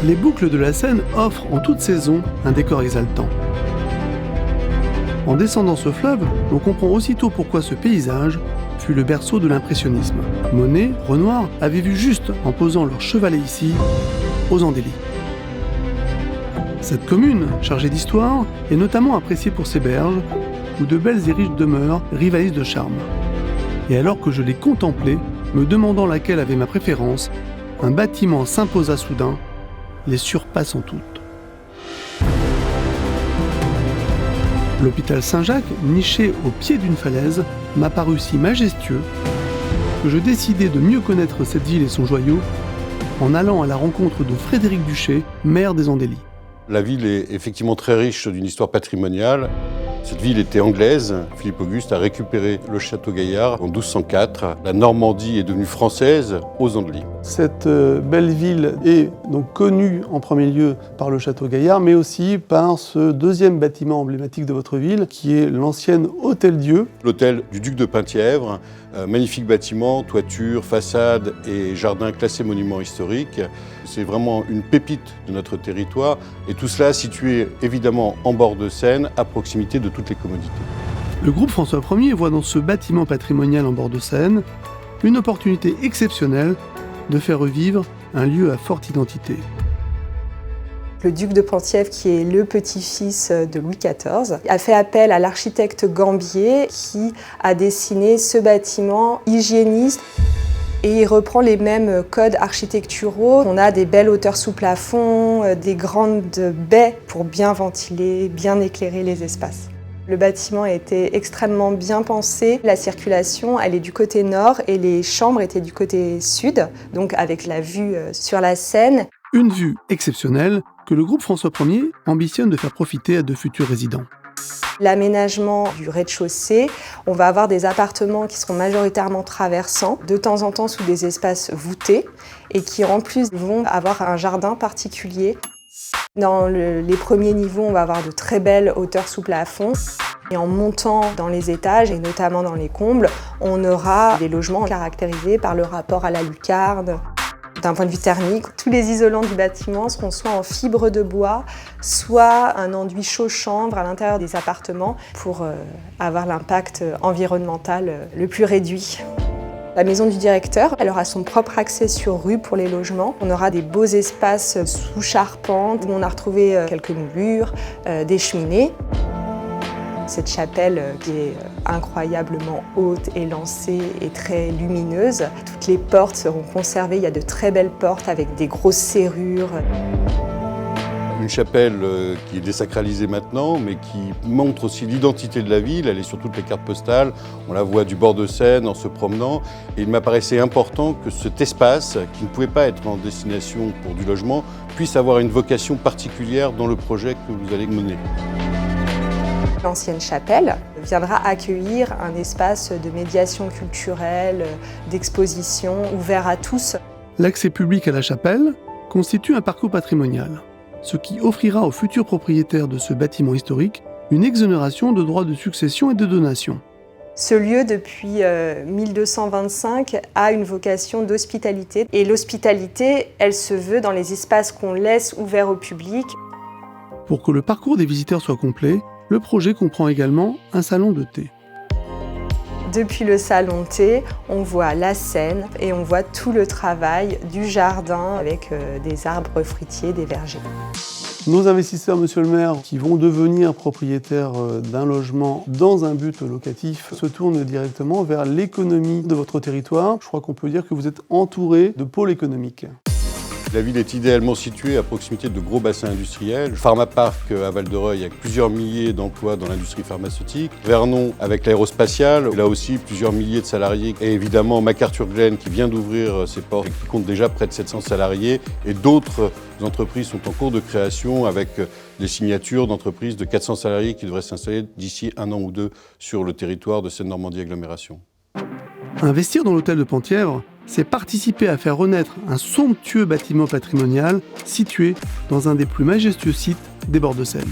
Les boucles de la Seine offrent en toute saison un décor exaltant. En descendant ce fleuve, on comprend aussitôt pourquoi ce paysage fut le berceau de l'impressionnisme. Monet, Renoir avaient vu juste en posant leur chevalet ici, aux Andély. Cette commune, chargée d'histoire, est notamment appréciée pour ses berges, où de belles et riches demeures rivalisent de charme. Et alors que je les contemplais, me demandant laquelle avait ma préférence, un bâtiment s'imposa soudain, les surpassant toutes. L'hôpital Saint-Jacques, niché au pied d'une falaise, m'apparut si majestueux que je décidai de mieux connaître cette ville et son joyau en allant à la rencontre de Frédéric Duché, maire des Andély. La ville est effectivement très riche d'une histoire patrimoniale. Cette ville était anglaise. Philippe Auguste a récupéré le château Gaillard en 1204. La Normandie est devenue française aux Andély. Cette belle ville est donc connue en premier lieu par le château Gaillard, mais aussi par ce deuxième bâtiment emblématique de votre ville, qui est l'ancienne Hôtel-Dieu. L'hôtel du duc de Penthièvre, magnifique bâtiment, toiture, façade et jardin classés monument historique. C'est vraiment une pépite de notre territoire et tout cela situé évidemment en bord de Seine, à proximité de toutes les commodités. Le groupe François Ier voit dans ce bâtiment patrimonial en bord de Seine une opportunité exceptionnelle de faire revivre un lieu à forte identité. Le duc de Penthièvre, qui est le petit-fils de Louis XIV, a fait appel à l'architecte Gambier qui a dessiné ce bâtiment hygiéniste. Et il reprend les mêmes codes architecturaux. On a des belles hauteurs sous plafond, des grandes baies pour bien ventiler, bien éclairer les espaces. Le bâtiment a été extrêmement bien pensé. La circulation, elle est du côté nord et les chambres étaient du côté sud, donc avec la vue sur la Seine. Une vue exceptionnelle que le groupe François Ier ambitionne de faire profiter à de futurs résidents. L'aménagement du rez-de-chaussée, on va avoir des appartements qui seront majoritairement traversants, de temps en temps sous des espaces voûtés, et qui en plus vont avoir un jardin particulier. Dans les premiers niveaux, on va avoir de très belles hauteurs sous plafond. Et en montant dans les étages, et notamment dans les combles, on aura des logements caractérisés par le rapport à la lucarne. D'un point de vue thermique, tous les isolants du bâtiment seront soit en fibre de bois, soit un enduit chaud-chambre à l'intérieur des appartements pour avoir l'impact environnemental le plus réduit. La maison du directeur, elle aura son propre accès sur rue pour les logements. On aura des beaux espaces sous charpente où on a retrouvé quelques moulures, des cheminées. Cette chapelle qui est incroyablement haute, élancée et très lumineuse. Toutes les portes seront conservées, il y a de très belles portes avec des grosses serrures. Une chapelle qui est désacralisée maintenant, mais qui montre aussi l'identité de la ville. Elle est sur toutes les cartes postales. On la voit du bord de Seine en se promenant. Et il m'apparaissait important que cet espace, qui ne pouvait pas être en destination pour du logement, puisse avoir une vocation particulière dans le projet que vous allez mener. L'ancienne chapelle viendra accueillir un espace de médiation culturelle, d'exposition, ouvert à tous. L'accès public à la chapelle constitue un parcours patrimonial, ce qui offrira aux futurs propriétaires de ce bâtiment historique une exonération de droits de succession et de donation. Ce lieu, depuis 1225, a une vocation d'hospitalité. Et l'hospitalité, elle se veut dans les espaces qu'on laisse ouverts au public. Pour que le parcours des visiteurs soit complet, le projet comprend également un salon de thé. Depuis le salon de thé, on voit la Seine et on voit tout le travail du jardin avec des arbres fruitiers, des vergers. Nos investisseurs, monsieur le maire, qui vont devenir propriétaires d'un logement dans un but locatif, se tournent directement vers l'économie de votre territoire. Je crois qu'on peut dire que vous êtes entouré de pôles économiques. La ville est idéalement située à proximité de gros bassins industriels. Le Pharmapark à Val-de-Reuil avec plusieurs milliers d'emplois dans l'industrie pharmaceutique. Vernon avec l'aérospatiale, là aussi plusieurs milliers de salariés. Et évidemment MacArthur Glen qui vient d'ouvrir ses portes et qui compte déjà près de 700 salariés. Et d'autres entreprises sont en cours de création avec des signatures d'entreprises de 400 salariés qui devraient s'installer d'ici 1 an ou 2 sur le territoire de Seine-Normandie Agglomération. Investir dans l'hôtel de Penthièvre, c'est participer à faire renaître un somptueux bâtiment patrimonial situé dans un des plus majestueux sites des bords de Seine.